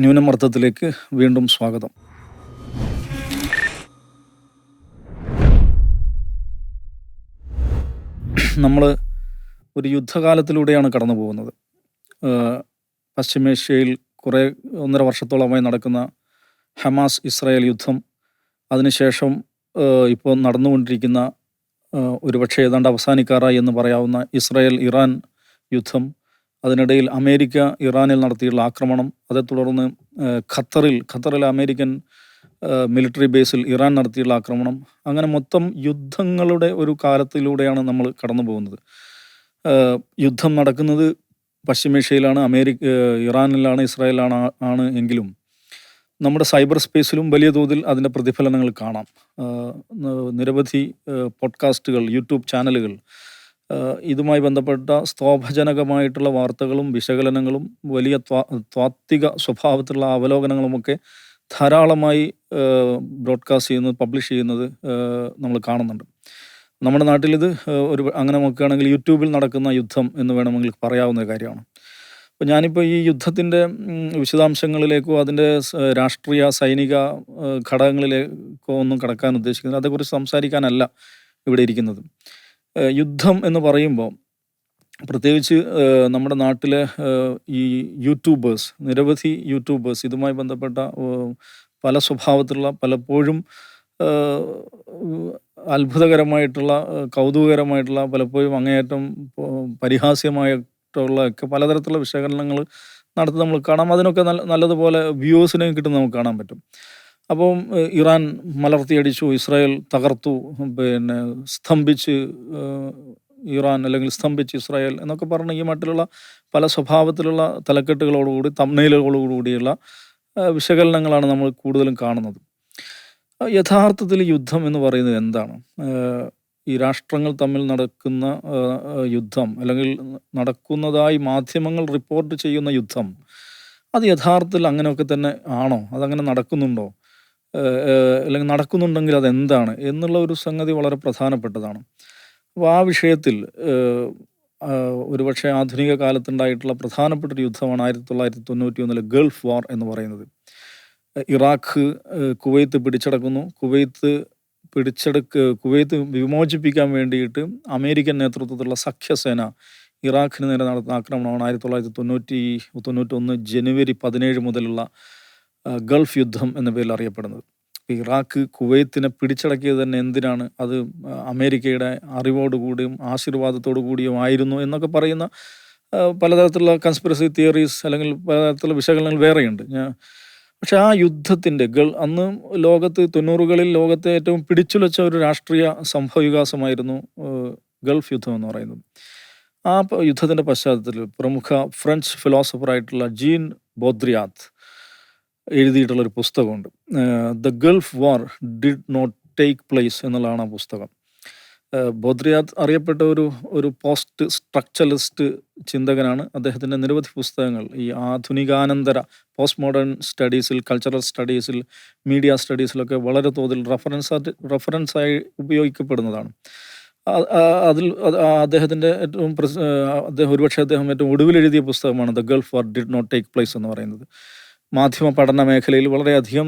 ന്യൂനമർദ്ദത്തിലേക്ക് വീണ്ടും സ്വാഗതം. നമ്മൾ ഒരു യുദ്ധകാലത്തിലൂടെയാണ് കടന്നു പോകുന്നത്. പശ്ചിമേഷ്യയിൽ കുറേ 1.5 വർഷത്തോളമായി നടക്കുന്ന ഹമാസ് ഇസ്രായേൽ യുദ്ധം, അതിനുശേഷം ഇപ്പോൾ നടന്നുകൊണ്ടിരിക്കുന്ന ഒരുപക്ഷെ ഏതാണ്ട് അവസാനിക്കാറായി എന്ന് പറയാവുന്ന ഇസ്രായേൽ ഇറാൻ യുദ്ധം, അതിനിടയിൽ അമേരിക്ക ഇറാനിൽ നടത്തിയുള്ള ആക്രമണം, അതേ തുടർന്ന് ഖത്തറിൽ അമേരിക്കൻ മിലിറ്ററി ബേസിൽ ഇറാൻ നടത്തിയുള്ള ആക്രമണം, അങ്ങനെ മൊത്തം യുദ്ധങ്ങളുടെ ഒരു കാലത്തിലൂടെയാണ് നമ്മൾ കടന്നു പോകുന്നത്. യുദ്ധം നടക്കുന്നത് പശ്ചിമേഷ്യയിലാണ്, ഇറാനിലാണ്, ഇസ്രായേലിലാണ് എങ്കിലും നമ്മുടെ സൈബർ സ്പേസിലും വലിയ തോതിൽ അതിൻ്റെ പ്രതിഫലനങ്ങൾ കാണാം. നിരവധി പോഡ്കാസ്റ്റുകൾ, യൂട്യൂബ് ചാനലുകൾ ഇതുമായി ബന്ധപ്പെട്ട സ്തോഭജനകമായിട്ടുള്ള വാർത്തകളും വിശകലനങ്ങളും വലിയ താത്വിക സ്വഭാവത്തിലുള്ള അവലോകനങ്ങളുമൊക്കെ ധാരാളമായി ബ്രോഡ്കാസ്റ്റ് ചെയ്യുന്നത്, പബ്ലിഷ് ചെയ്യുന്നത് നമ്മൾ കാണുന്നുണ്ട്. നമ്മുടെ നാട്ടിലിത് അങ്ങനെ നോക്കുകയാണെങ്കിൽ യൂട്യൂബിൽ നടക്കുന്ന യുദ്ധം എന്ന് വേണമെങ്കിൽ പറയാവുന്ന കാര്യമാണ്. അപ്പോൾ ഞാനിപ്പോൾ ഈ യുദ്ധത്തിൻ്റെ വിശദാംശങ്ങളിലേക്കോ അതിൻ്റെ രാഷ്ട്രീയ സൈനിക ഘടകങ്ങളിലേക്കോ ഒന്നും കടക്കാൻ ഉദ്ദേശിക്കുന്നത്, അതേക്കുറിച്ച് സംസാരിക്കാനല്ല ഇവിടെ ഇരിക്കുന്നത്. യുദ്ധം എന്ന് പറയുമ്പോൾ പ്രത്യേകിച്ച് നമ്മുടെ നാട്ടിലെ ഈ നിരവധി യൂട്യൂബേഴ്സ് ഇതുമായി ബന്ധപ്പെട്ട പല സ്വഭാവത്തിലുള്ള, പലപ്പോഴും അത്ഭുതകരമായിട്ടുള്ള, കൗതുകകരമായിട്ടുള്ള, പലപ്പോഴും അങ്ങേയറ്റം പരിഹാസ്യമായിട്ടുള്ള ഒക്കെ പലതരത്തിലുള്ള വിശകലനങ്ങൾ നടത്തി നമ്മൾ കാണാം. അതിനൊക്കെ നല്ലതുപോലെ വ്യൂവേഴ്സിനെ കിട്ടുന്ന നമുക്ക് കാണാൻ പറ്റും. അപ്പം ഇറാൻ മലർത്തിയടിച്ചു, ഇസ്രായേൽ തകർത്തു, സ്തംഭിച്ച് ഇറാൻ അല്ലെങ്കിൽ സ്തംഭിച്ച് ഇസ്രായേൽ എന്നൊക്കെ പറഞ്ഞ് ഈ മട്ടിലുള്ള പല സ്വഭാവത്തിലുള്ള തലക്കെട്ടുകളോടുകൂടി, തംബ്നെയിലുകളോടുകൂടിയുള്ള വിശകലനങ്ങളാണ് നമ്മൾ കൂടുതലും കാണുന്നത്. യഥാർത്ഥത്തിൽ യുദ്ധം എന്ന് പറയുന്നത് എന്താണ്? ഈ രാഷ്ട്രങ്ങൾ തമ്മിൽ നടക്കുന്ന യുദ്ധം, അല്ലെങ്കിൽ നടക്കുന്നതായി മാധ്യമങ്ങൾ റിപ്പോർട്ട് ചെയ്യുന്ന യുദ്ധം, അത് യഥാർത്ഥത്തിൽ അങ്ങനെയൊക്കെ തന്നെ ആണോ? അതങ്ങനെ നടക്കുന്നുണ്ടോ? അല്ലെങ്കിൽ നടക്കുന്നുണ്ടെങ്കിൽ അതെന്താണ് എന്നുള്ള ഒരു സംഗതി വളരെ പ്രധാനപ്പെട്ടതാണ്. അപ്പോൾ ആ വിഷയത്തിൽ ഒരുപക്ഷെ ആധുനിക കാലത്തുണ്ടായിട്ടുള്ള പ്രധാനപ്പെട്ടൊരു യുദ്ധമാണ് 1991 ഗൾഫ് വാർ എന്ന് പറയുന്നത്. ഇറാഖ് കുവൈത്ത് പിടിച്ചടക്കുന്നു. കുവൈത്ത് വിമോചിപ്പിക്കാൻ വേണ്ടിയിട്ട് അമേരിക്കൻ നേതൃത്വത്തിലുള്ള സഖ്യസേന ഇറാഖിന് നേരെ നടത്തുന്ന ആക്രമണമാണ് 1991 ജനുവരി 17 മുതലുള്ള ഗൾഫ് യുദ്ധം എന്ന പേരിൽ അറിയപ്പെടുന്നത്. ഇറാഖ് കുവൈത്തിനെ പിടിച്ചടക്കിയത് തന്നെ എന്തിനാണ്? അത് അമേരിക്കയുടെ അറിവോടുകൂടിയും ആശീർവാദത്തോടു കൂടിയും ആയിരുന്നു എന്നൊക്കെ പറയുന്ന പലതരത്തിലുള്ള കൺസ്പിറസി തിയറീസ് അല്ലെങ്കിൽ പലതരത്തിലുള്ള വിശകലനങ്ങൾ വേറെയുണ്ട്. പക്ഷെ ആ യുദ്ധത്തിൻ്റെ അന്ന് ലോകത്ത് 90കളിൽ ലോകത്തെ ഏറ്റവും പിടിച്ചുലച്ച ഒരു രാഷ്ട്രീയ സംഭവവികാസമായിരുന്നു ഗൾഫ് യുദ്ധം എന്ന് പറയുന്നത്. ആ യുദ്ധത്തിൻ്റെ പശ്ചാത്തലത്തിൽ പ്രമുഖ ഫ്രഞ്ച് ഫിലോസഫറായിട്ടുള്ള ജീൻ ബോദ്രിയാത്ത് എഴുതിയിട്ടുള്ളൊരു പുസ്തകമുണ്ട്. The Gulf War did not take place എന്നുള്ളതാണ് ആ പുസ്തകം. ബോദ്രിയാത്ത് അറിയപ്പെട്ട ഒരു പോസ്റ്റ് സ്ട്രക്ചറലിസ്റ്റ് ചിന്തകനാണ്. അദ്ദേഹത്തിൻ്റെ നിരവധി പുസ്തകങ്ങൾ ഈ ആധുനികാനന്തര പോസ്റ്റ് മോഡേൺ സ്റ്റഡീസിൽ, കൾച്ചറൽ സ്റ്റഡീസിൽ, മീഡിയ സ്റ്റഡീസിലൊക്കെ വളരെ തോതിൽ റെഫറൻസായി ഉപയോഗിക്കപ്പെടുന്നതാണ്. അദ്ദേഹത്തിൻ്റെ ഒരുപക്ഷെ അദ്ദേഹം ഏറ്റവും ഒടുവിൽ എഴുതിയ പുസ്തകമാണ് the Gulf War did not take place എന്ന് പറയുന്നത്. മാധ്യമ പഠന മേഖലയിൽ വളരെയധികം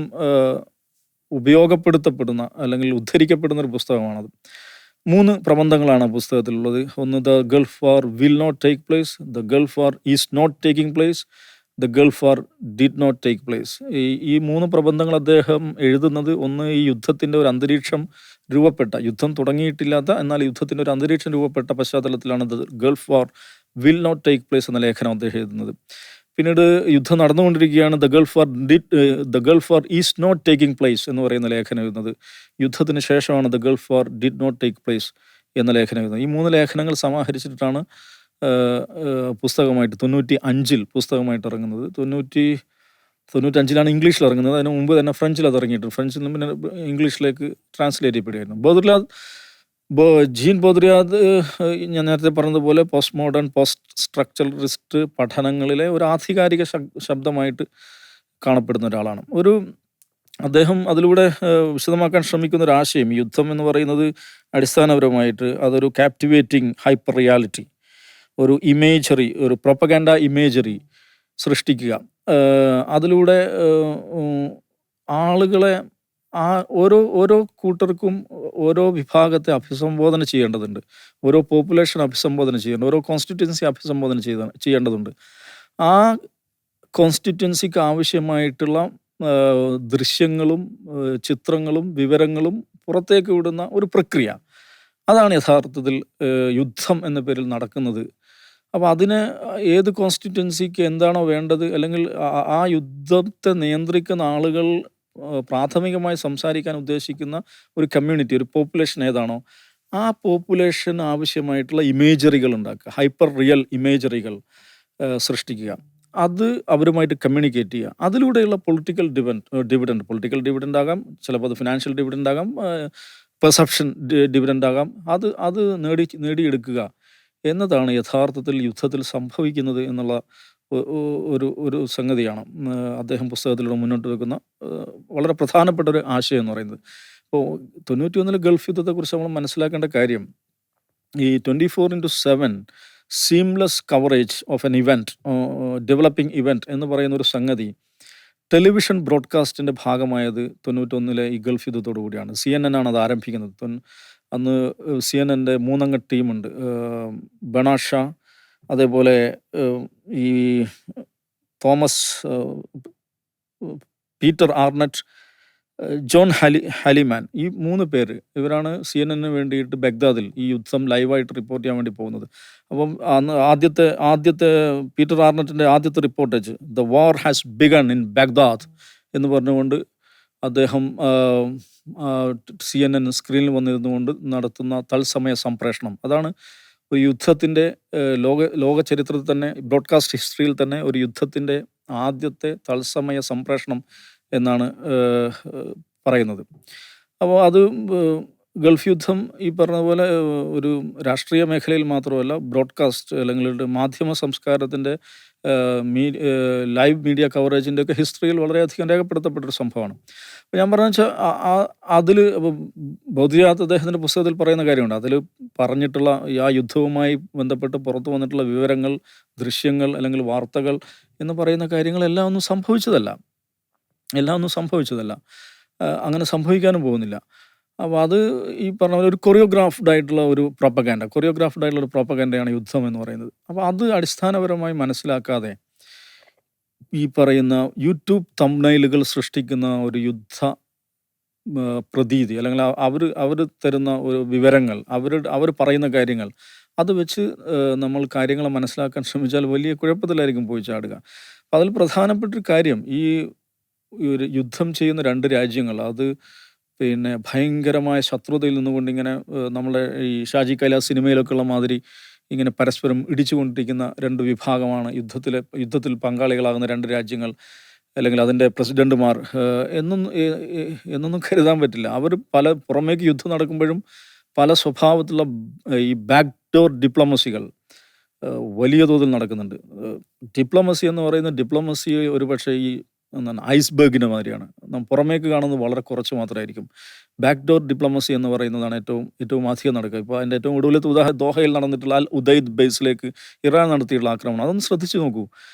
ഉപയോഗപ്പെടുത്തപ്പെടുന്ന അല്ലെങ്കിൽ ഉദ്ധരിക്കപ്പെടുന്ന ഒരു പുസ്തകമാണത്. 3 പ്രബന്ധങ്ങളാണ് ആ പുസ്തകത്തിലുള്ളത്. ഒന്ന് the Gulf War will not take place, the Gulf War is not taking place, the Gulf War did not take place. ഈ 3 പ്രബന്ധങ്ങൾ അദ്ദേഹം എഴുതുന്നത് ഒന്ന് ഈ യുദ്ധത്തിൻ്റെ ഒരു അന്തരീക്ഷം യുദ്ധം തുടങ്ങിയിട്ടില്ലാത്ത എന്നാൽ യുദ്ധത്തിൻ്റെ ഒരു അന്തരീക്ഷം രൂപപ്പെട്ട പശ്ചാത്തലത്തിലാണ് the Gulf War will not take place എന്ന ലേഖനം അദ്ദേഹം എഴുതുന്നത്. പിന്നീട് യുദ്ധം നടന്നുകൊണ്ടിരിക്കുകയാണ്, the Gulf War is not taking place എന്ന് പറയുന്ന ലേഖനം എഴുതുന്നത്. യുദ്ധത്തിന് ശേഷമാണ് the Gulf War did not take place എന്ന ലേഖനം എഴുതുന്നത്. ഈ 3 ലേഖനങ്ങൾ സമാഹരിച്ചിട്ടാണ് പുസ്തകമായിട്ട് 95 പുസ്തകമായിട്ട് ഇറങ്ങുന്നത്. 95 ഇംഗ്ലീഷിൽ ഇറങ്ങുന്നത്. അതിന് മുമ്പ് തന്നെ ഫ്രഞ്ചിൽ അത് ഇറങ്ങിയിട്ടുണ്ട്. ഫ്രഞ്ചിൽ നിന്ന് പിന്നെ ഇംഗ്ലീഷിലേക്ക് ട്രാൻസ്ലേറ്റ് ചെയ്യപ്പെടുകയായിരുന്നു. ജീൻ ബോദ്രിയാത്ത് ഞാൻ നേരത്തെ പറഞ്ഞതുപോലെ പോസ്റ്റ് മോഡേൺ, പോസ്റ്റ് സ്ട്രക്ചറലിസ്റ്റ് പഠനങ്ങളിലെ ഒരു ആധികാരിക ശബ്ദമായിട്ട് കാണപ്പെടുന്ന ഒരാളാണ്. അദ്ദേഹം അതിലൂടെ വിശദമാക്കാൻ ശ്രമിക്കുന്ന ഒരു ആശയം, യുദ്ധം എന്ന് പറയുന്നത് അടിസ്ഥാനപരമായിട്ട് അതൊരു ക്യാപ്റ്റിവേറ്റിംഗ് ഹൈപ്പർ റിയാലിറ്റി, ഒരു ഇമേജറി, ഒരു പ്രൊപ്പഗാൻഡ ഇമേജറി, സൃഷ്ടിക്കുക. അതിലൂടെ ആളുകളെ ആ ഓരോ കൂട്ടർക്കും ഓരോ വിഭാഗത്തെ അഭിസംബോധന ചെയ്യേണ്ടതുണ്ട്. ഓരോ പോപ്പുലേഷൻ അഭിസംബോധന ചെയ്യേണ്ട, ഓരോ കോൺസ്റ്റിറ്റ്യുവൻസി അഭിസംബോധന ചെയ്യേണ്ടതുണ്ട്. ആ കോൺസ്റ്റിറ്റ്യുവൻസിക്ക് ആവശ്യമായിട്ടുള്ള ദൃശ്യങ്ങളും ചിത്രങ്ങളും വിവരങ്ങളും പുറത്തേക്ക് വിടുന്ന ഒരു പ്രക്രിയ. അതാണ് യഥാർത്ഥത്തിൽ യുദ്ധം എന്ന പേരിൽ നടക്കുന്നത്. അപ്പോൾ അതിന് ഏത് കോൺസ്റ്റിറ്റ്യുവൻസിക്ക് എന്താണോ വേണ്ടത്, അല്ലെങ്കിൽ ആ യുദ്ധത്തെ നിയന്ത്രിക്കുന്ന ആളുകൾ പ്രാഥമികമായി സംസാരിക്കാൻ ഉദ്ദേശിക്കുന്ന ഒരു കമ്മ്യൂണിറ്റി, ഒരു പോപ്പുലേഷൻ ഏതാണോ ആ പോപ്പുലേഷൻ ആവശ്യമായിട്ടുള്ള ഇമേജറികൾ ഉണ്ടാക്കുക, ഹൈപ്പർ റിയൽ ഇമേജറികൾ സൃഷ്ടിക്കുക. അത് അവരുമായിട്ട് കമ്മ്യൂണിക്കേറ്റ് ചെയ്യുക. അതിലൂടെയുള്ള പൊളിറ്റിക്കൽ ഡിവിഡൻഡ് ആകാം, ചിലപ്പോൾ അത് ഫിനാൻഷ്യൽ ഡിവിഡൻഡ് ആകാം, പെർസെപ്ഷൻ ഡിവിഡൻഡ് ആകാം. അത് നേടിയെടുക്കുക എന്നതാണ് യഥാർത്ഥത്തിൽ യുദ്ധത്തിൽ സംഭവിക്കുന്നത് എന്നുള്ള ഒരു സംഗതിയാണ് അദ്ദേഹം പുസ്തകത്തിലൂടെ മുന്നോട്ട് വെക്കുന്ന വളരെ പ്രധാനപ്പെട്ട ഒരു ആശയം എന്ന് പറയുന്നത്. ഇപ്പോൾ 91 ഗൾഫ് യുദ്ധത്തെക്കുറിച്ച് നമ്മൾ മനസ്സിലാക്കേണ്ട കാര്യം, ഈ 24/7 seamless coverage of N event, developing event എന്ന് പറയുന്ന ഒരു സംഗതി ടെലിവിഷൻ ബ്രോഡ്കാസ്റ്റിൻ്റെ ഭാഗമായത് 91 ഈ ഗൾഫ് യുദ്ധത്തോടു കൂടിയാണ്. CNN ആണ് അത് ആരംഭിക്കുന്നത്. അന്ന് CNN 3 അംഗ ടീമുണ്ട്. ബണാഷ, അതേപോലെ ഈ തോമസ്, പീറ്റർ ആർണറ്റ്, ജോൺ ഹാലിമാൻ, ഈ 3 പേര് ഇവരാണ് CNN വേണ്ടിയിട്ട് ബഗ്ദാദിൽ ഈ യുദ്ധം ലൈവായിട്ട് റിപ്പോർട്ട് ചെയ്യാൻ വേണ്ടി പോകുന്നത്. അപ്പം അന്ന് ആദ്യത്തെ പീറ്റർ ആർണറ്റിൻ്റെ ആദ്യത്തെ reportage, the war has begun in Baghdad എന്ന് പറഞ്ഞുകൊണ്ട് അദ്ദേഹം CNN സ്ക്രീനിൽ വന്നിരുന്നുകൊണ്ട് നടത്തുന്ന തത്സമയ സംപ്രേഷണം. അതാണ് ഒരു യുദ്ധത്തിൻ്റെ ലോക ചരിത്രത്തിൽ തന്നെ, ബ്രോഡ്കാസ്റ്റ് ഹിസ്റ്ററിയിൽ തന്നെ ഒരു യുദ്ധത്തിൻ്റെ ആദ്യത്തെ തത്സമയ സംപ്രേഷണം എന്നാണ് പറയുന്നത്. അപ്പോൾ അത് ഗൾഫ് യുദ്ധം ഈ പറഞ്ഞ പോലെ ഒരു രാഷ്ട്രീയ മേഖലയിൽ മാത്രമല്ല, ബ്രോഡ്കാസ്റ്റ് അല്ലെങ്കിൽ മാധ്യമ സംസ്കാരത്തിൻ്റെ ലൈവ് മീഡിയ കവറേജിൻ്റെ ഒക്കെ ഹിസ്റ്ററിയിൽ വളരെയധികം രേഖപ്പെടുത്തപ്പെട്ടൊരു സംഭവമാണ്. അപ്പോൾ ഞാൻ പറഞ്ഞു വെച്ചാൽ അതിൽ ബൗദ്ധികനാഥ് അദ്ദേഹത്തിൻ്റെ പുസ്തകത്തിൽ പറയുന്ന കാര്യമുണ്ട്. അതിൽ പറഞ്ഞിട്ടുള്ള ആ യുദ്ധവുമായി ബന്ധപ്പെട്ട് പുറത്തു വന്നിട്ടുള്ള വിവരങ്ങൾ, ദൃശ്യങ്ങൾ അല്ലെങ്കിൽ വാർത്തകൾ എന്ന് പറയുന്ന കാര്യങ്ങളെല്ലാം ഒന്നും സംഭവിച്ചതല്ല. അങ്ങനെ സംഭവിക്കാനും പോകുന്നില്ല. അപ്പോൾ അത് ഈ പറഞ്ഞ പോലെ ഒരു കൊറിയോഗ്രാഫ്ഡ് ആയിട്ടുള്ള ഒരു പ്രൊപ്പഗാൻഡയാണ് യുദ്ധം എന്ന് പറയുന്നത്. അപ്പോൾ അത് അടിസ്ഥാനപരമായി മനസ്സിലാക്കാതെ ഈ പറയുന്ന യൂട്യൂബ് തംബ്നെയിലുകൾ സൃഷ്ടിക്കുന്ന ഒരു യുദ്ധ പ്രതീതി, അല്ലെങ്കിൽ അവർ തരുന്ന ഒരു വിവരങ്ങൾ, അവർ പറയുന്ന കാര്യങ്ങൾ, അത് വെച്ച് നമ്മൾ കാര്യങ്ങൾ മനസ്സിലാക്കാൻ ശ്രമിച്ചാൽ വലിയ കുഴപ്പത്തിലായിരിക്കും പോയി ചാടുക. അപ്പോൾ അതിൽ പ്രധാനപ്പെട്ടൊരു കാര്യം, ഈ ഒരു യുദ്ധം ചെയ്യുന്ന 2 രാജ്യങ്ങൾ അത് പിന്നെ ഭയങ്കരമായ ശത്രുതയിൽ നിന്നുകൊണ്ട് ഇങ്ങനെ നമ്മളെ ഈ ഷാജി കൈലാസ് സിനിമയിലൊക്കെ ഉള്ള മാതിരി ഇങ്ങനെ പരസ്പരം ഇടിച്ചുകൊണ്ടിരിക്കുന്ന 2 വിഭാഗമാണ് യുദ്ധത്തിൽ പങ്കാളികളാകുന്ന 2 രാജ്യങ്ങൾ, അല്ലെങ്കിൽ അതിൻ്റെ പ്രസിഡന്റുമാർ എന്നൊന്നും കരുതാൻ പറ്റില്ല. അവർ പുറമേക്ക് യുദ്ധം നടക്കുമ്പോഴും പല സ്വഭാവത്തിലുള്ള ഈ ബാക്ക് ഡോർ ഡിപ്ലോമസികൾ വലിയ തോതിൽ നടക്കുന്നുണ്ട്. ഡിപ്ലോമസി എന്ന് പറയുന്ന ഡിപ്ലോമസി ഒരു പക്ഷേ ഈ ഐസ്ബർഗിന് മാതിരിയാണ്. പുറമേക്ക് കാണുന്നത് വളരെ കുറച്ച് മാത്രമായിരിക്കും. ബാക്ക് ഡോർ ഡിപ്ലോമസി എന്ന് പറയുന്നതാണ് ഏറ്റവും അധികം നടക്കുക. ഇപ്പോൾ അതിൻ്റെ ഏറ്റവും ഒടുവിലത്തെ ദോഹയിൽ നടന്നിട്ടുള്ള അൽ ഉദൈദ് ബേസിലേക്ക് ഇറാൻ നടത്തിയിട്ടുള്ള ആക്രമണം, അതൊന്ന് ശ്രദ്ധിച്ചു നോക്കൂ.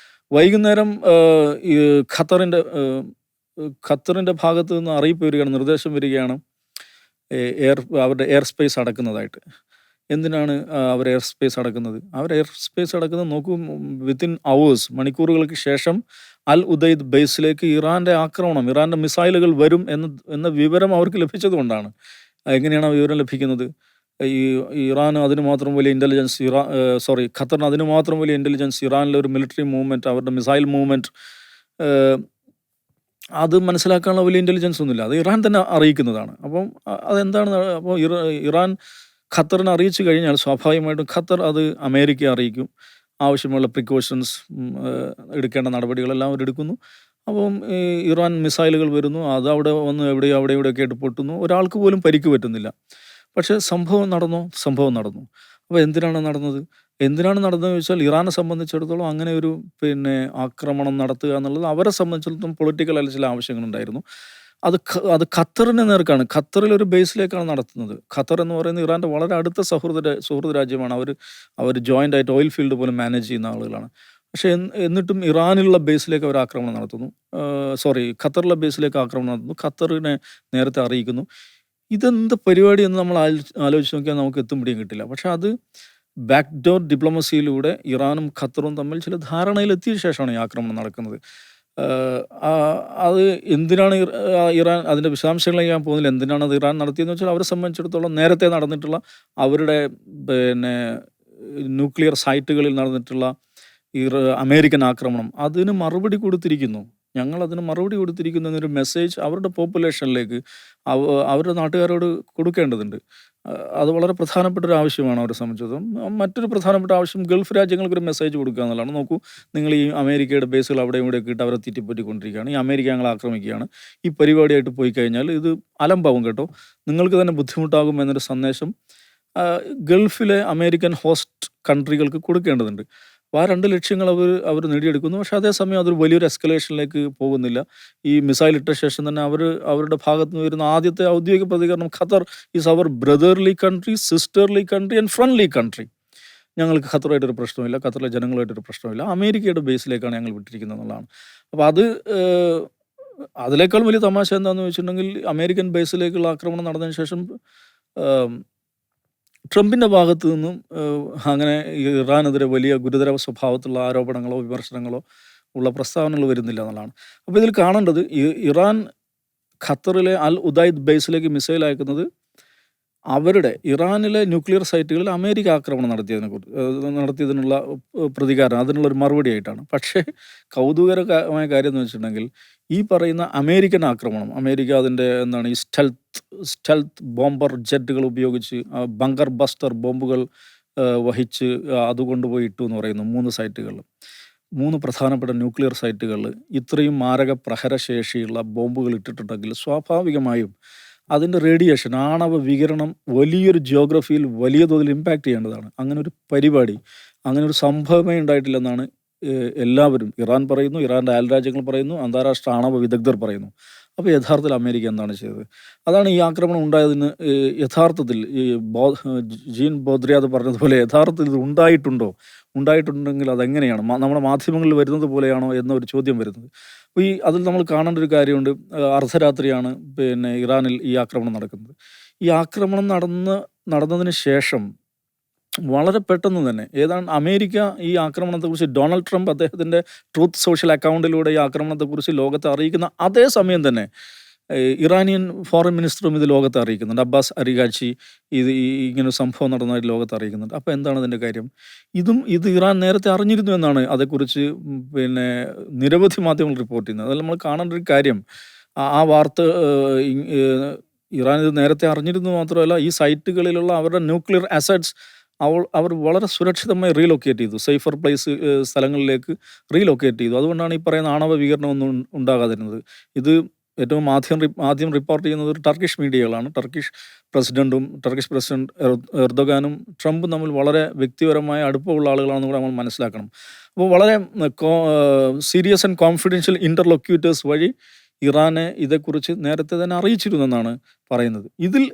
വൈകുന്നേരം ഈ ഖത്തറിൻ്റെ ഭാഗത്ത് നിന്ന് അറിയിപ്പ് വരികയാണ്, നിർദ്ദേശം വരികയാണ് അവരുടെ എയർ സ്പേസ് അടക്കുന്നതായിട്ട്. എന്തിനാണ് അവർ എയർ സ്പേസ് അടക്കുന്നത്? നോക്കൂ, വിത്തിൻ അവേഴ്സ്, മണിക്കൂറുകൾക്ക് ശേഷം അൽ ഉദൈദ് ബേസിലേക്ക് ഇറാൻ്റെ മിസൈലുകൾ വരും എന്ന വിവരം അവർക്ക് ലഭിച്ചതുകൊണ്ടാണ്. എങ്ങനെയാണ് ആ വിവരം ലഭിക്കുന്നത്? ഈ ഇറാന് അതിന് മാത്രം വലിയ ഇൻ്റലിജൻസ്, ഖത്തറിന് അതിന് മാത്രം വലിയ ഇൻ്റലിജൻസ്, ഇറാനിലെ ഒരു മിലിറ്ററി മൂവ്മെൻറ്റ്, അവരുടെ മിസൈൽ മൂവ്മെൻറ്റ് അത് മനസ്സിലാക്കാനുള്ള വലിയ ഇൻ്റലിജൻസ് ഒന്നുമില്ല. അത് ഇറാൻ തന്നെ അറിയിക്കുന്നതാണ്. അപ്പം അതെന്താണ്? അപ്പോൾ ഇറാൻ ഖത്തറിനെ അറിയിച്ചു കഴിഞ്ഞാൽ സ്വാഭാവികമായിട്ടും ഖത്തർ അത് അമേരിക്കയെ അറിയിക്കും. ആവശ്യമുള്ള പ്രിക്കോഷൻസ്, എടുക്കേണ്ട നടപടികളെല്ലാം അവരെടുക്കുന്നു. അപ്പം ഈ ഇറാൻ മിസൈലുകൾ വരുന്നു, അത് അവിടെ വന്ന് എവിടെയൊക്കെ ആയിട്ട് പൊട്ടുന്നു, ഒരാൾക്ക് പോലും പരിക്ക് പറ്റുന്നില്ല. പക്ഷേ സംഭവം നടന്നു. അപ്പോൾ എന്തിനാണ് നടന്നതെന്ന് ചോദിച്ചാൽ, ഇറാനെ സംബന്ധിച്ചിടത്തോളം അങ്ങനെ ഒരു ആക്രമണം നടത്തുക എന്നുള്ളത് അവരെ സംബന്ധിച്ചിടത്തോളം പൊളിറ്റിക്കൽ ചില ആവശ്യങ്ങളുണ്ടായിരുന്നു. അത് ഖത്തറിന് നേർക്കാണ്, ഖത്തറിൽ ഒരു ബേസിലേക്കാണ് നടത്തുന്നത്. ഖത്തർ എന്ന് പറയുന്നത് ഇറാൻ്റെ വളരെ അടുത്ത സുഹൃത്ത് രാജ്യമാണ്. അവർ ജോയിൻ്റ് ആയിട്ട് ഓയിൽ ഫീൽഡ് പോലും മാനേജ് ചെയ്യുന്ന ആളുകളാണ്. പക്ഷേ എന്നിട്ടും ഇറാനിലുള്ള ബേസിലേക്ക് അവർ ആക്രമണം നടത്തുന്നു. ഖത്തറിലെ ബേസിലേക്ക് ആക്രമണം നടത്തുന്നു. ഖത്തറിനെ നേരത്തെ അറിയിക്കുന്നു. ഇതെന്ത് പരിപാടിയെന്ന് നമ്മൾ ആലോചിച്ച് നോക്കിയാൽ നമുക്ക് എത്തും പിടിയും കിട്ടില്ല. പക്ഷേ അത് ബാക്ക് ഡോർ ഡിപ്ലോമസിയിലൂടെ ഇറാനും ഖത്തറും തമ്മിൽ ചില ധാരണയിലെത്തിയ ശേഷമാണ് ഈ ആക്രമണം നടക്കുന്നത്. അത് എന്തിനാണ് ഇറാൻ അതിൻ്റെ വിശദാംശങ്ങളിലേക്ക് ഞാൻ പോകുന്നില്ല. എന്തിനാണ് അത് ഇറാൻ നടത്തിയതെന്ന് വെച്ചാൽ അവരെ സംബന്ധിച്ചിടത്തോളം നേരത്തെ നടന്നിട്ടുള്ള അവരുടെ പിന്നെ ന്യൂക്ലിയർ സൈറ്റുകളിൽ നടന്നിട്ടുള്ള അമേരിക്കൻ ആക്രമണം അതിന് മറുപടി കൊടുത്തിരിക്കുന്നു. ഞങ്ങളതിന് മറുപടി കൊടുത്തിരിക്കുന്നു എന്നൊരു മെസ്സേജ് അവരുടെ പോപ്പുലേഷനിലേക്ക് അവരുടെ നാട്ടുകാരോട് കൊടുക്കേണ്ടതുണ്ട്. അത് വളരെ പ്രധാനപ്പെട്ട ഒരു ആവശ്യമാണ് അവരെ സംബന്ധിച്ചിടത്തോളം. മറ്റൊരു പ്രധാനപ്പെട്ട ആവശ്യം ഗൾഫ് രാജ്യങ്ങൾക്കൊരു മെസ്സേജ് കൊടുക്കുക എന്നുള്ളതാണ്. നോക്കൂ, നിങ്ങൾ ഈ അമേരിക്കയുടെ ബേസുകൾ അവിടെ ഇവിടെയൊക്കെ ഇട്ട് അവരെ തെറ്റിപ്പറ്റിക്കൊണ്ടിരിക്കുകയാണ്. ഈ അമേരിക്ക ഞങ്ങളെ ആക്രമിക്കുകയാണ്. ഈ പരിപാടിയായിട്ട് പോയി കഴിഞ്ഞാൽ ഇത് അലമ്പാവും കേട്ടോ, നിങ്ങൾക്ക് തന്നെ ബുദ്ധിമുട്ടാകും എന്നൊരു സന്ദേശം ഗൾഫിലെ അമേരിക്കൻ ഹോസ്റ്റ് കൺട്രികൾക്ക് കൊടുക്കേണ്ടതുണ്ട്. അപ്പോൾ ആ 2 ലക്ഷ്യങ്ങൾ അവർ നേടിയെടുക്കുന്നു. പക്ഷേ അതേസമയം അതൊരു വലിയൊരു എസ്കലേഷനിലേക്ക് പോകുന്നില്ല. ഈ മിസൈൽ ഇട്ട ശേഷം തന്നെ അവരുടെ ഭാഗത്ത് നിന്ന് വരുന്ന ആദ്യത്തെ ഔദ്യോഗിക പ്രതികരണം, Qatar is our brotherly country, sisterly country and friendly country. ഞങ്ങൾക്ക് ഖത്തറുമായിട്ടൊരു പ്രശ്നമില്ല, ഖത്തറിലെ ജനങ്ങളുമായിട്ടൊരു പ്രശ്നമില്ല, അമേരിക്കയുടെ ബേസിലേക്കാണ് ഞങ്ങൾ വിട്ടിരിക്കുന്നത് എന്നുള്ളതാണ്. അപ്പോൾ അതിനേക്കാൾ വലിയ തമാശ എന്താണെന്ന് വെച്ചിട്ടുണ്ടെങ്കിൽ, അമേരിക്കൻ ബേസിലേക്കുള്ള ആക്രമണം നടന്നതിന് ശേഷം ട്രംപിൻ്റെ ഭാഗത്ത് നിന്നും അങ്ങനെ ഇറാനെതിരെ വലിയ ഗുരുതര സ്വഭാവത്തിലുള്ള ആരോപണങ്ങളോ വിമർശനങ്ങളോ ഉള്ള പ്രസ്താവനകൾ വരുന്നില്ല എന്നുള്ളതാണ്. അപ്പോൾ ഇതിൽ കാണേണ്ടത്, ഇറാൻ ഖത്തറിലെ അൽ ഉദൈദ് ബേസിലേക്ക് മിസൈൽ അയക്കുന്നത് ഇറാനിലെ ന്യൂക്ലിയർ സൈറ്റുകളിൽ അമേരിക്ക ആക്രമണം നടത്തിയതിനുള്ള പ്രതികാരം, അതിനുള്ളൊരു മറുപടി ആയിട്ടാണ്. പക്ഷേ കൗതുകരമായ കാര്യം എന്ന് വെച്ചിട്ടുണ്ടെങ്കിൽ, ഈ പറയുന്ന അമേരിക്കൻ ആക്രമണം, അമേരിക്ക അതിൻ്റെ ഈ സ്റ്റെൽത്ത് ബോംബർ ജെറ്റുകൾ ഉപയോഗിച്ച് ബങ്കർ ബസ്റ്റർ ബോംബുകൾ വഹിച്ച് അതുകൊണ്ടുപോയി ഇട്ടു എന്ന് പറയുന്നു 3 സൈറ്റുകളിൽ, 3 പ്രധാനപ്പെട്ട ന്യൂക്ലിയർ സൈറ്റുകളിൽ ഇത്രയും മാരക പ്രഹരശേഷിയുള്ള ബോംബുകൾ ഇട്ടിട്ടുണ്ടെങ്കിൽ സ്വാഭാവികമായും അതിൻ്റെ റേഡിയേഷൻ, ആണവ വികിരണം വലിയൊരു ജിയോഗ്രഫിയിൽ വലിയ തോതിൽ ഇമ്പാക്റ്റ് ചെയ്യേണ്ടതാണ്. അങ്ങനെ ഒരു പരിപാടി, അങ്ങനെ ഒരു സംഭവമേ ഉണ്ടായിട്ടില്ലെന്നാണ് എല്ലാവരും, ഇറാൻ പറയുന്നു, ഇറാൻ്റെ അയൽരാജ്യങ്ങൾ പറയുന്നു, അന്താരാഷ്ട്ര ആണവ വിദഗ്ധർ പറയുന്നു. അപ്പോൾ യഥാർത്ഥത്തിൽ അമേരിക്ക എന്താണ് ചെയ്തത്? അതാണ് ഈ ആക്രമണം ഉണ്ടായതിന് യഥാർത്ഥത്തിൽ ജീൻ ബോദ്രിയാദ് പറഞ്ഞതുപോലെ യഥാർത്ഥത്തിൽ ഇത് ഉണ്ടായിട്ടുണ്ടെങ്കിൽ അതെങ്ങനെയാണ്, നമ്മുടെ മാധ്യമങ്ങളിൽ വരുന്നത് പോലെയാണോ എന്നൊരു ചോദ്യം വരുന്നത്. അപ്പോൾ അതിൽ നമ്മൾ കാണേണ്ട ഒരു കാര്യമുണ്ട്. അർദ്ധരാത്രിയാണ് ഇറാനിൽ ഈ ആക്രമണം നടക്കുന്നത്. ഈ ആക്രമണം നടന്നതിന് ശേഷം വളരെ പെട്ടെന്ന് തന്നെ അമേരിക്ക ഈ ആക്രമണത്തെക്കുറിച്ച് ഡൊണാൾഡ് ട്രംപ് അദ്ദേഹത്തിൻ്റെ ട്രൂത്ത് സോഷ്യൽ അക്കൗണ്ടിലൂടെ ഈ ആക്രമണത്തെക്കുറിച്ച് ലോകത്തെ അറിയിക്കുന്ന അതേ സമയം തന്നെ ഇറാനിയൻ ഫോറിൻ മിനിസ്റ്ററും ഇത് ലോകത്തെ അറിയിക്കുന്നുണ്ട്. അബ്ബാസ് അരിഗാച്ചി ഇങ്ങനെ ഒരു സംഭവം നടന്നതായിട്ട് ലോകത്തെ അറിയിക്കുന്നുണ്ട്. അപ്പോൾ എന്താണ് ഇതിൻ്റെ കാര്യം? ഇത് ഇറാൻ നേരത്തെ അറിഞ്ഞിരുന്നു എന്നാണ് അതേക്കുറിച്ച് നിരവധി മാധ്യമങ്ങൾ റിപ്പോർട്ട് ചെയ്യുന്നത്. അതിൽ നമ്മൾ കാണേണ്ട ഒരു കാര്യം, ആ വാർത്ത ഇറാൻ ഇത് നേരത്തെ അറിഞ്ഞിരുന്നു മാത്രമല്ല, ഈ സൈറ്റുകളിലുള്ള അവരുടെ ന്യൂക്ലിയർ അസറ്റ്സ് അവർ വളരെ സുരക്ഷിതമായി റീലൊക്കേറ്റ് ചെയ്തു, സേഫർ പ്ലേസ് സ്ഥലങ്ങളിലേക്ക് റീലൊക്കേറ്റ് ചെയ്തു. അതുകൊണ്ടാണ് ഈ പറയുന്ന ആണവ വികിരണമൊന്നും ഉണ്ടാകാതിരുന്നത്. ഇത് ഏറ്റവും ആദ്യം റിപ്പോർട്ട് ചെയ്യുന്നത് ഒരു ടർക്കിഷ് മീഡിയകളാണ്. ടർക്കിഷ് പ്രസിഡന്റ് എർദോഗാനും ട്രംപും തമ്മിൽ വളരെ വ്യക്തിപരമായ അടുപ്പമുള്ള ആളുകളാണെന്ന് കൂടെ നമ്മൾ മനസ്സിലാക്കണം. അപ്പോൾ വളരെ സീരിയസ് ആൻഡ് കോൺഫിഡൻഷ്യൽ ഇൻ്റർലൊക്യൂട്ടേഴ്സ് വഴി ഇറാനെ ഇതേക്കുറിച്ച് നേരത്തെ തന്നെ അറിയിച്ചിരുന്നെന്നാണ് പറയുന്നത്. ഇതിൽ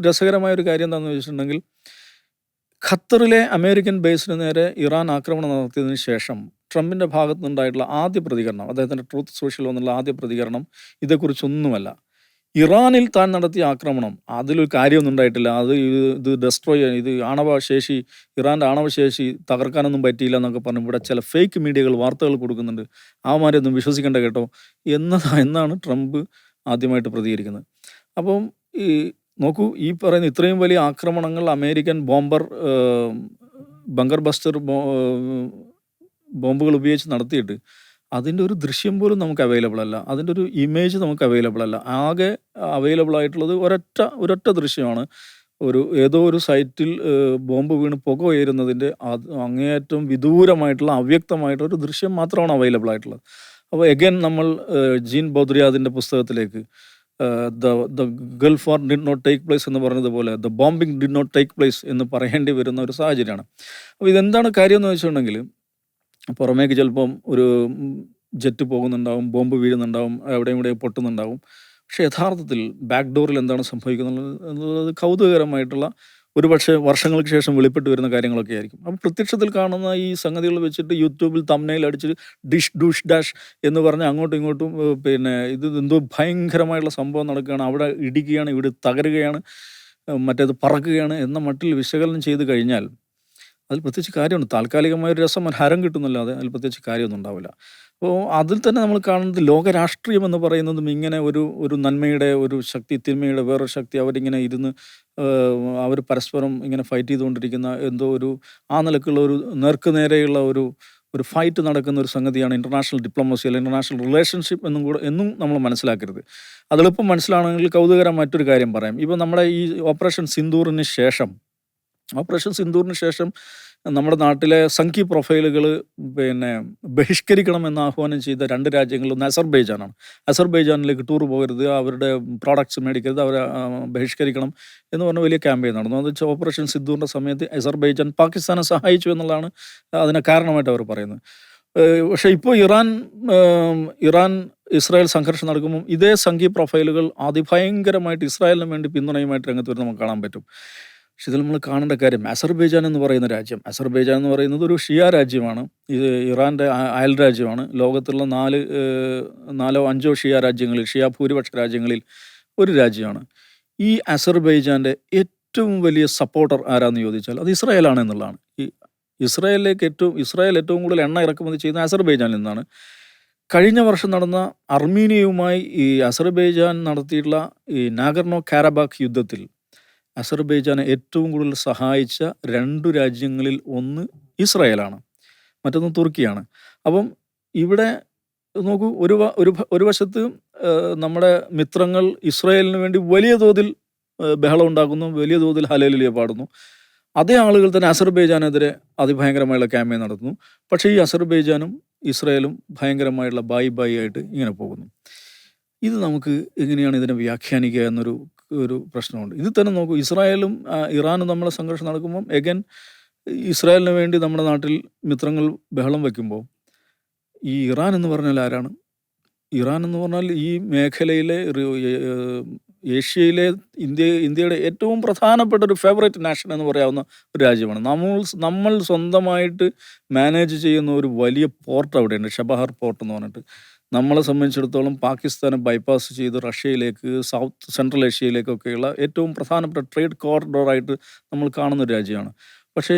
രസകരമായ ഒരു കാര്യം എന്താണെന്ന് വെച്ചിട്ടുണ്ടെങ്കിൽ, ഖത്തറിലെ അമേരിക്കൻ ബേസിന് നേരെ ഇറാൻ ആക്രമണം നടത്തിയതിന് ശേഷം ട്രംപിൻ്റെ ഭാഗത്തു നിന്നുണ്ടായിട്ടുള്ള ആദ്യ പ്രതികരണം, അദ്ദേഹത്തിൻ്റെ ട്രൂത്ത് സോഷ്യൽ വന്നുള്ള ആദ്യ പ്രതികരണം ഇതേക്കുറിച്ചൊന്നുമല്ല. ഇറാനിൽ താൻ നടത്തിയ ആക്രമണം അതിലൊരു കാര്യമൊന്നും ഉണ്ടായിട്ടില്ല, ഇത് ഡെസ്ട്രോയ് ചെയ്യാൻ, ഇത് ആണവശേഷി, ഇറാൻ്റെ ആണവശേഷി തകർക്കാനൊന്നും പറ്റിയില്ല എന്നൊക്കെ പറഞ്ഞ് ഇവിടെ ചില ഫേക്ക് മീഡിയകൾ വാർത്തകൾ കൊടുക്കുന്നുണ്ട്. അവന്മാരെയൊന്നും വിശ്വസിക്കേണ്ട കേട്ടോ എന്നാണ് ട്രംപ് ആദ്യമായിട്ട് പ്രതികരിക്കുന്നത്. അപ്പം നോക്കൂ, ഈ പറയുന്ന ഇത്രയും വലിയ ആക്രമണങ്ങൾ അമേരിക്കൻ ബങ്കർ ബസ്റ്റർ ബോംബുകൾ ഉപയോഗിച്ച് നടത്തിയിട്ട് അതിൻ്റെ ഒരു ദൃശ്യം പോലും നമുക്ക് അവൈലബിൾ അല്ല, അതിൻ്റെ ഒരു ഇമേജ് നമുക്ക് അവൈലബിൾ അല്ല. ആകെ അവൈലബിൾ ആയിട്ടുള്ളത് ഒരൊറ്റ ദൃശ്യമാണ്. ഏതോ ഒരു സൈറ്റിൽ ബോംബ് വീണ് പുക ഉയരുന്നതിൻ്റെ അങ്ങേയറ്റം വിദൂരമായിട്ടുള്ള അവ്യക്തമായിട്ടൊരു ദൃശ്യം മാത്രമാണ് അവൈലബിൾ ആയിട്ടുള്ളത്. അപ്പോൾ നമ്മൾ ജീൻ ബോദ്രിയാദിൻ്റെ പുസ്തകത്തിലേക്ക് the Gulf War did not take place എന്ന് പറഞ്ഞതുപോലെ the bombing did not take place എന്ന് പറയേണ്ടി വരുന്ന ഒരു സാഹചര്യമാണ്. അപ്പോൾ ഇതെന്താണ് കാര്യം എന്ന് വെച്ചിട്ടുണ്ടെങ്കിൽ, പുറമേക്ക് ചിലപ്പം ഒരു ജെറ്റ് പോകുന്നുണ്ടാവും, ബോംബ് വീഴുന്നുണ്ടാവും, എവിടെയും ഇവിടെ പൊട്ടുന്നുണ്ടാവും. പക്ഷേ യഥാർത്ഥത്തിൽ ബാക്ക് ഡോറിൽ എന്താണ് സംഭവിക്കുന്നത് എന്നുള്ളത് കൗതുകകരമായിട്ടുള്ള ഒരുപക്ഷെ വർഷങ്ങൾക്ക് ശേഷം വെളിപ്പെട്ട് വരുന്ന കാര്യങ്ങളൊക്കെ ആയിരിക്കും. അപ്പം പ്രത്യക്ഷത്തിൽ കാണുന്ന ഈ സംഗതികൾ വെച്ചിട്ട് യൂട്യൂബിൽ തംബ്നെയിൽ അടിച്ച് ഡിഷ് ഡൂഷ് ഡാഷ് എന്ന് പറഞ്ഞ് അങ്ങോട്ടും ഇങ്ങോട്ടും പിന്നെ ഇത് എന്തോ ഭയങ്കരമായിട്ടുള്ള സംഭവം നടക്കുകയാണ്, അവിടെ ഇടിക്കുകയാണ്, ഇവിടെ തകരുകയാണ്, മറ്റേത് പറക്കുകയാണ് എന്ന മട്ടിൽ വിശകലനം ചെയ്ത് കഴിഞ്ഞാൽ അതിൽ പ്രത്യേകിച്ച് കാര്യമുണ്ട്. താൽക്കാലികമായൊരു രസം, ഒരു ഹരം കിട്ടുന്നല്ലാതെ അതിൽ പ്രത്യേകിച്ച് കാര്യമൊന്നും ഉണ്ടാവില്ല. അപ്പോൾ അതിൽ തന്നെ നമ്മൾ കാണുന്നത് ലോകരാഷ്ട്രീയം എന്ന് പറയുന്നതും ഇങ്ങനെ ഒരു നന്മയുടെ ഒരു ശക്തി, തിന്മയുടെ വേറൊരു ശക്തി, അവരിങ്ങനെ ഇരുന്ന് അവർ പരസ്പരം ഇങ്ങനെ ഫൈറ്റ് ചെയ്തുകൊണ്ടിരിക്കുന്ന എന്തോ ഒരു ആ നിലക്കുള്ള ഒരു നേർക്കുനേരെയുള്ള ഒരു ഫൈറ്റ് നടക്കുന്ന ഒരു സംഗതിയാണ് ഇൻ്റർനാഷണൽ ഡിപ്ലോമസി അല്ലെങ്കിൽ ഇൻ്റർനാഷണൽ റിലേഷൻഷിപ്പ് എന്നും നമ്മൾ മനസ്സിലാക്കരുത്. അതെളുപ്പം മനസ്സിലാണെങ്കിൽ കൗതുകരം മറ്റൊരു കാര്യം പറയാം. ഇപ്പോൾ നമ്മുടെ ഈ ഓപ്പറേഷൻ സിന്ദൂറിന് ശേഷം നമ്മുടെ നാട്ടിലെ സംഘി പ്രൊഫൈലുകൾ പിന്നെ ബഹിഷ്കരിക്കണമെന്ന് ആഹ്വാനം ചെയ്ത 2 രാജ്യങ്ങളിൽ ഒന്ന് അസർബൈജാനാണ്. അസർബൈജാനിലേക്ക് ടൂർ പോകരുത്, അവരുടെ പ്രോഡക്ട്സ് മേടിക്കരുത്, അവരെ ബഹിഷ്കരിക്കണം എന്ന് പറഞ്ഞ വലിയ ക്യാമ്പയിൻ നടന്നു. അത് വെച്ചാൽ ഓപ്പറേഷൻ സിന്ദൂറിൻ്റെ സമയത്ത് അസർബൈജാൻ പാകിസ്ഥാനെ സഹായിച്ചു എന്നുള്ളതാണ് അതിന് കാരണമായിട്ട് അവർ പറയുന്നത്. പക്ഷേ ഇപ്പോൾ ഇറാൻ ഇസ്രായേൽ സംഘർഷം നടക്കുമ്പം ഇതേ സംഘി പ്രൊഫൈലുകൾ അതിഭയങ്കരമായിട്ട് ഇസ്രായേലിന് വേണ്ടി പിന്തുണയുമായിട്ട് രംഗത്ത് വരുന്നത് നമുക്ക് കാണാൻ പറ്റും. പക്ഷെ ഇതിൽ നമ്മൾ കാണേണ്ട കാര്യം, അസർബൈജാൻ എന്ന് പറയുന്ന രാജ്യം, അസർബൈജാൻ എന്ന് പറയുന്നത് ഒരു ഷിയ രാജ്യമാണ്. ഇത് ഇറാൻ്റെ അയൽ രാജ്യമാണ്. ലോകത്തുള്ള 4 5 ഷിയ രാജ്യങ്ങളിൽ, ഷിയ ഭൂരിപക്ഷ രാജ്യങ്ങളിൽ ഒരു രാജ്യമാണ്. ഈ അസർബൈജാൻ്റെ ഏറ്റവും വലിയ സപ്പോർട്ടർ ആരാന്ന് ചോദിച്ചാൽ അത് ഇസ്രായേലാണ് എന്നുള്ളതാണ്. ഇസ്രായേൽ ഏറ്റവും കൂടുതൽ എണ്ണ ഇറക്കുമതി ചെയ്യുന്ന അസർബൈജാനിൽ നിന്നാണ്. കഴിഞ്ഞ വർഷം നടന്ന അർമീനിയയുമായി ഈ അസർബൈജാൻ നടത്തിയിട്ടുള്ള ഈ നാഗർണോ കാരബാഖ് യുദ്ധത്തിൽ അസർബൈജാനെ ഏറ്റവും കൂടുതൽ സഹായിച്ച 2 രാജ്യങ്ങളിൽ ഒന്ന് ഇസ്രായേലാണ്, മറ്റൊന്ന് തുർക്കിയാണ്. അപ്പം ഇവിടെ നോക്കൂ, ഒരു വശത്ത് നമ്മുടെ മിത്രങ്ങൾ ഇസ്രായേലിന് വേണ്ടി വലിയ തോതിൽ ബഹളം ഉണ്ടാക്കുന്നു, വലിയ തോതിൽ ഹല്ലേലൂയ പാടുന്നു. അതേ ആളുകൾ തന്നെ അസർബൈജാനെതിരെ അതിഭയങ്കരമായുള്ള ക്യാമ്പയിൻ നടത്തുന്നു. പക്ഷേ ഈ അസർബൈജാനും ഇസ്രായേലും ഭയങ്കരമായിട്ടുള്ള ബൈ ആയിട്ട് ഇങ്ങനെ പോകുന്നു. ഇത് നമുക്ക് എങ്ങനെയാണ് ഇതിനെ വ്യാഖ്യാനിക്കുക എന്നൊരു പ്രശ്നമുണ്ട്. ഇത് തന്നെ നോക്കൂ, ഇസ്രായേലും ഇറാനും നമ്മളെ സംഘർഷം നടക്കുമ്പം ഇസ്രായേലിന് വേണ്ടി നമ്മുടെ നാട്ടിൽ മിത്രങ്ങൾ ബഹളം വയ്ക്കുമ്പോൾ ഈ ഇറാൻ എന്ന് പറഞ്ഞാൽ ആരാണ്? ഇറാൻ എന്ന് പറഞ്ഞാൽ ഈ മേഖലയിലെ ഏഷ്യയിലെ ഇന്ത്യയുടെ ഏറ്റവും പ്രധാനപ്പെട്ട ഒരു ഫേവറേറ്റ് നാഷൻ എന്ന് പറയാവുന്ന ഒരു രാജ്യമാണ്. നമ്മൾ സ്വന്തമായിട്ട് മാനേജ് ചെയ്യുന്ന ഒരു വലിയ പോർട്ട് അവിടെയുണ്ട്, ഷബഹാർ പോർട്ട് എന്ന് പറഞ്ഞിട്ട്. നമ്മളെ സംബന്ധിച്ചിടത്തോളം പാകിസ്ഥാനെ ബൈപ്പാസ് ചെയ്ത് റഷ്യയിലേക്ക്, സൗത്ത് സെൻട്രൽ ഏഷ്യയിലേക്കൊക്കെയുള്ള ഏറ്റവും പ്രധാനപ്പെട്ട ട്രേഡ് കോറിഡോറായിട്ട് നമ്മൾ കാണുന്ന ഒരു രാജ്യമാണ്. പക്ഷേ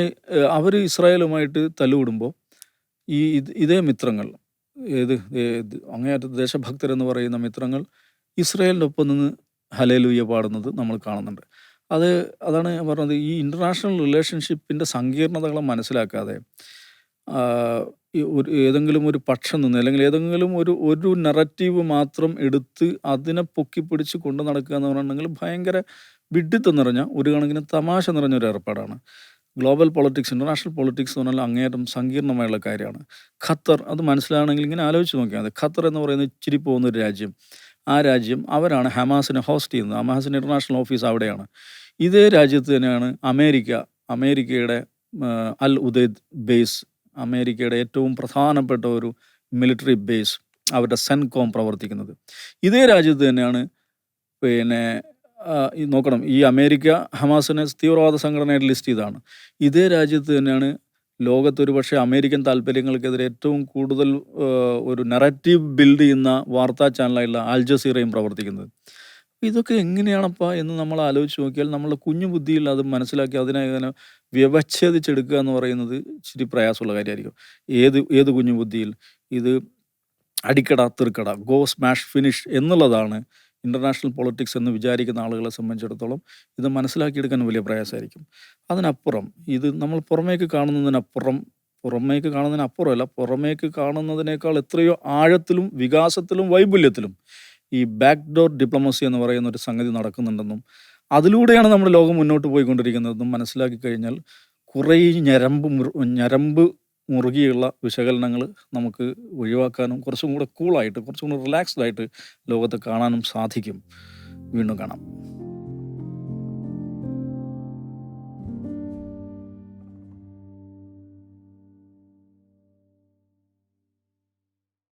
അവർ ഇസ്രായേലുമായിട്ട് തല്ലുവിടുമ്പോൾ ഇതേ മിത്രങ്ങൾ, അങ്ങേയറ്റത്ത് ദേശഭക്തരെന്ന് പറയുന്ന മിത്രങ്ങൾ ഇസ്രായേലിൻ്റെ ഒപ്പം നിന്ന് ഹല്ലേലൂയ പാടുന്നത് നമ്മൾ കാണുന്നുണ്ട്. അതാണ് ഞാൻ പറഞ്ഞത്, ഈ ഇൻ്റർനാഷണൽ റിലേഷൻഷിപ്പിൻ്റെ സങ്കീർണതകളെ മനസ്സിലാക്കാതെ ഏതെങ്കിലും ഒരു പക്ഷം നിന്ന് അല്ലെങ്കിൽ ഏതെങ്കിലും ഒരു നറേറ്റീവ് മാത്രം എടുത്ത് അതിനെ പൊക്കിപ്പിടിച്ച് കൊണ്ട് നടക്കുക എന്ന് പറഞ്ഞിട്ടുണ്ടെങ്കിൽ ഭയങ്കര വിഡ്ഢിത്തം നിറഞ്ഞ, ഒരു കണക്കിന് തമാശ നിറഞ്ഞൊരു ഏർപ്പാടാണ്. ഗ്ലോബൽ പൊളിറ്റിക്സ്, ഇൻ്റർനാഷണൽ പൊളിറ്റിക്സ് എന്ന് പറഞ്ഞാൽ അങ്ങേയറ്റം സങ്കീർണമായുള്ള കാര്യമാണ്. ഖത്തർ, അത് മനസ്സിലാണെങ്കിൽ ഇങ്ങനെ ആലോചിച്ച് നോക്കിയാൽ മതി. ഖത്തർ എന്ന് പറയുന്നത് ഇച്ചിരി പോകുന്നൊരു രാജ്യം. ആ രാജ്യം അവരാണ് ഹമാസിനെ ഹോസ്റ്റ് ചെയ്യുന്നത്. ഹമാസിൻ്റെ ഇൻ്റർനാഷണൽ ഓഫീസ് അവിടെയാണ്. ഇതേ രാജ്യത്ത് തന്നെയാണ് അമേരിക്കയുടെ അൽ ഉദൈദ് ബേസ്, അമേരിക്കയുടെ ഏറ്റവും പ്രധാനപ്പെട്ട ഒരു മിലിറ്ററി ബേസ്, അവരുടെ സെൻകോം പ്രവർത്തിക്കുന്നത്. ഇതേ രാജ്യത്ത് തന്നെയാണ് നോക്കണം, ഈ അമേരിക്ക ഹമാസിനെ തീവ്രവാദ സംഘടനയായിട്ട് ലിസ്റ്റ് ചെയ്തതാണ്. ഇതേ രാജ്യത്ത് തന്നെയാണ് ലോകത്തൊരു പക്ഷേ അമേരിക്കൻ താല്പര്യങ്ങൾക്കെതിരെ ഏറ്റവും കൂടുതൽ ഒരു നറേറ്റീവ് ബിൽഡ് ചെയ്യുന്ന വാർത്താ ചാനലായിട്ടുള്ള അൽ ജസീറയും പ്രവർത്തിക്കുന്നത്. ഇതൊക്കെ എങ്ങനെയാണപ്പാ എന്ന് നമ്മൾ ആലോചിച്ച് നോക്കിയാൽ നമ്മളുടെ കുഞ്ഞു ബുദ്ധിയിൽ അത് മനസ്സിലാക്കി അതിനെ വ്യവച്ഛേദിച്ചെടുക്കുക എന്ന് പറയുന്നത് ഇച്ചിരി പ്രയാസമുള്ള കാര്യമായിരിക്കും. ഏത് കുഞ്ഞു ബുദ്ധിയിൽ ഇത് അടിക്കട തീർക്കട, ഗോ സ്മാഷ് ഫിനിഷ് എന്നുള്ളതാണ് ഇൻ്റർനാഷണൽ പൊളിറ്റിക്സ് എന്ന് വിചാരിക്കുന്ന ആളുകളെ സംബന്ധിച്ചിടത്തോളം ഇത് മനസ്സിലാക്കിയെടുക്കാൻ വലിയ പ്രയാസമായിരിക്കും. അതിനപ്പുറം ഇത് നമ്മൾ പുറമേക്ക് കാണുന്നതിനേക്കാൾ എത്രയോ ആഴത്തിലും വികാസത്തിലും വൈപുല്യത്തിലും ഈ ബാക്ക് ഡോർ ഡിപ്ലോമസി എന്ന് പറയുന്ന ഒരു സംഗതി നടക്കുന്നുണ്ടെന്നും അതിലൂടെയാണ് നമ്മുടെ ലോകം മുന്നോട്ട് പോയിക്കൊണ്ടിരിക്കുന്നതെന്നും മനസ്സിലാക്കി കഴിഞ്ഞാൽ കുറേ ഞരമ്പ് മുറുകിയുള്ള വിശകലനങ്ങൾ നമുക്ക് ഒഴിവാക്കാനും കുറച്ചും കൂടെ കൂളായിട്ട്, കുറച്ചും കൂടെ റിലാക്സ്ഡ് ആയിട്ട് ലോകത്തെ കാണാനും സാധിക്കും. വീണ്ടും കാണാം.